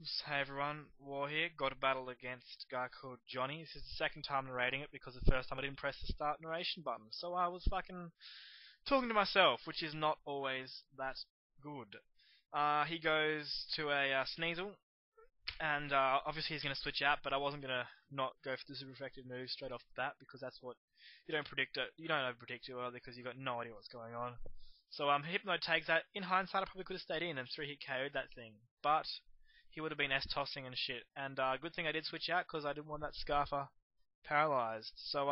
Hey everyone, War here. Got a battle against a guy called Jonny. This is the second time narrating it because the first time I didn't press the start narration button. So I was fucking talking to myself, which is not always that good. He goes to a Sneasel, and obviously he's going to switch out, but I wasn't going to not go for the super effective move straight off the bat because that's what you don't predict it. You don't overpredict too early because you've got no idea what's going on. So Hypno takes that. In hindsight, I probably could have stayed in and 3-hit KO'd that thing, but he would have been S-tossing and shit. And good thing I did switch out because I didn't want that Scarfer paralyzed. So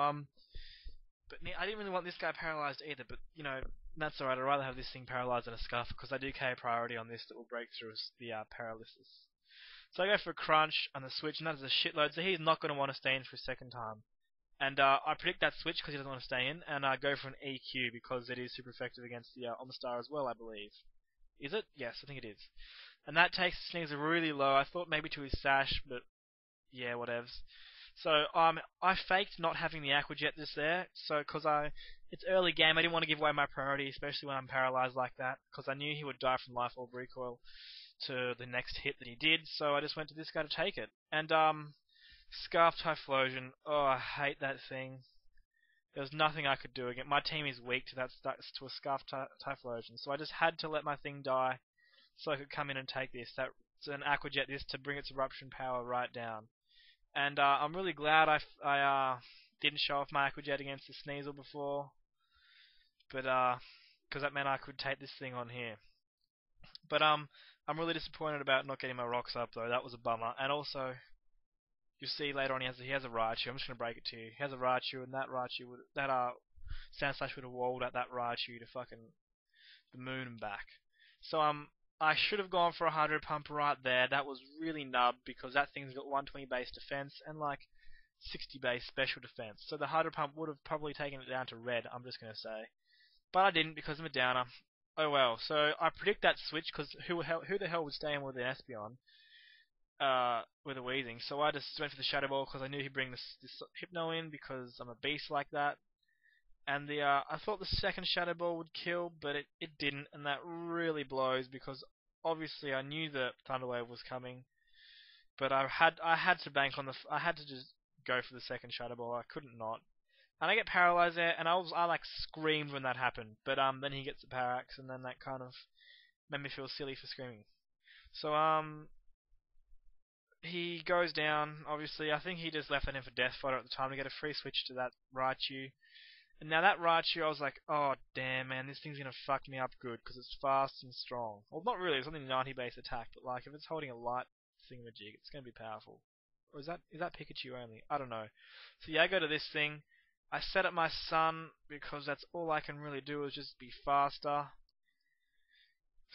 but I didn't really want this guy paralyzed either. But you know that's alright. I'd rather have this thing paralyzed than a Scarfer because I do KO priority on this that will break through the paralysis. So I go for a crunch on the switch, and that is a shitload. So he's not going to want to stay in for a second time. And I predict that switch because he doesn't want to stay in, and I go for an EQ because it is super effective against the Omstar as well, I believe. Is it? Yes, I think it is. And that takes Sneasel really low. I thought maybe to his sash, but yeah, whatevs. So I faked not having the Aqua Jet just there, so because it's early game, I didn't want to give away my priority, especially when I'm paralyzed like that, because I knew he would die from life orb recoil to the next hit that he did. So I just went to this guy to take it. And Scarf Typhlosion. Oh, I hate that thing. There was nothing I could do again. My team is weak to that to a Scarf Typhlosion, so I just had to let my thing die so I could come in and take this. That's an Aqua Jet this to bring its eruption power right down. And I'm really glad I didn't show off my Aqua Jet against the Sneasel before, but because that meant I could take this thing on here. But I'm really disappointed about not getting my rocks up though. That was a bummer. And also, you'll see later on he has a Raichu. I'm just gonna break it to you. He has a Raichu, and that Raichu would Sandslash would have walled at that Raichu to fucking the moon and back. So I should have gone for a Hydro Pump right there. That was really nub because that thing's got 120 base defense and like 60 base special defense. So the Hydro Pump would have probably taken it down to red, I'm just going to say. But I didn't because I'm a downer. Oh well. So I predict that switch because who the hell would stay in with an Espeon with a Weezing? So I just went for the Shadow Ball because I knew he'd bring this Hypno in because I'm a beast like that. And I thought the second Shadow Ball would kill, but it didn't, and that really blows because obviously I knew that Thunder Wave was coming, but I had to bank on I had to just go for the second Shadow Ball. I couldn't not, and I get paralyzed there, and I like screamed when that happened, but then he gets the Parax, and then that kind of made me feel silly for screaming. So he goes down. Obviously, I think he just left that in for Death Fodder at the time to get a free switch to that Raichu. And now that Raichu, I was like, oh damn man, this thing's gonna fuck me up good because it's fast and strong. Well, not really. It's only 90 base attack, but like if it's holding a light thingamajig, it's gonna be powerful. Or is that Pikachu only? I don't know. So yeah, I go to this thing. I set up my Sun because that's all I can really do is just be faster.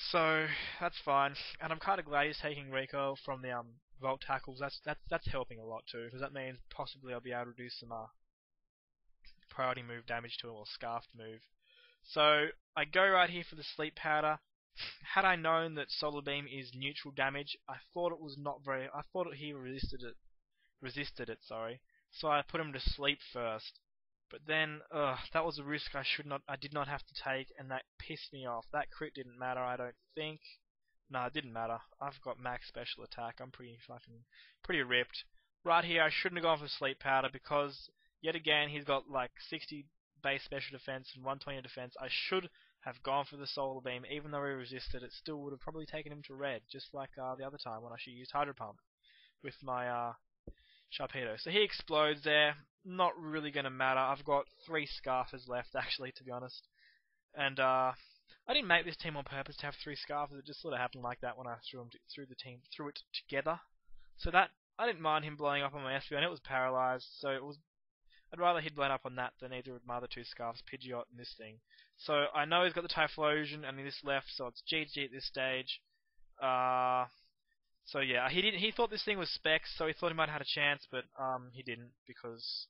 So that's fine, and I'm kind of glad he's taking recoil from the Volt Tackles. That's helping a lot too, because that means possibly I'll be able to do some priority move damage to him or scarfed move. So I go right here for the sleep powder. Had I known that Solar Beam is neutral damage, I thought it was not very. I thought he resisted it. Sorry. So I put him to sleep first. But then, that was a risk I did not have to take, and that pissed me off. That crit didn't matter, I don't think. No, it didn't matter. I've got max special attack. I'm pretty ripped. Right here, I shouldn't have gone for sleep powder because yet again, he's got like 60 base special defense and 120 defense. I should have gone for the Solar Beam, even though he resisted. It still would have probably taken him to red, just like the other time when I should use Hydro Pump with my Sharpedo. So he explodes there. Not really going to matter. I've got 3 Scarfers left, actually, to be honest. And I didn't make this team on purpose to have 3 Scarfers. It just sort of happened like that when I threw it together. So that I didn't mind him blowing up on my Espeon. It was paralyzed, so I'd rather he'd blown up on that than either of my other 2 Scarfs, Pidgeot and this thing. So I know he's got the Typhlosion and this left, so it's GG at this stage. So yeah, he thought this thing was Specs, so he thought he might have had a chance, but he didn't because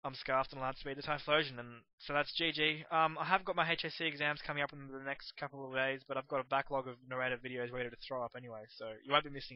I'm Scarfed and allowed to be the Typhlosion, and so that's GG. I have got my HAC exams coming up in the next couple of days, but I've got a backlog of narrated videos ready to throw up anyway, so you won't be missing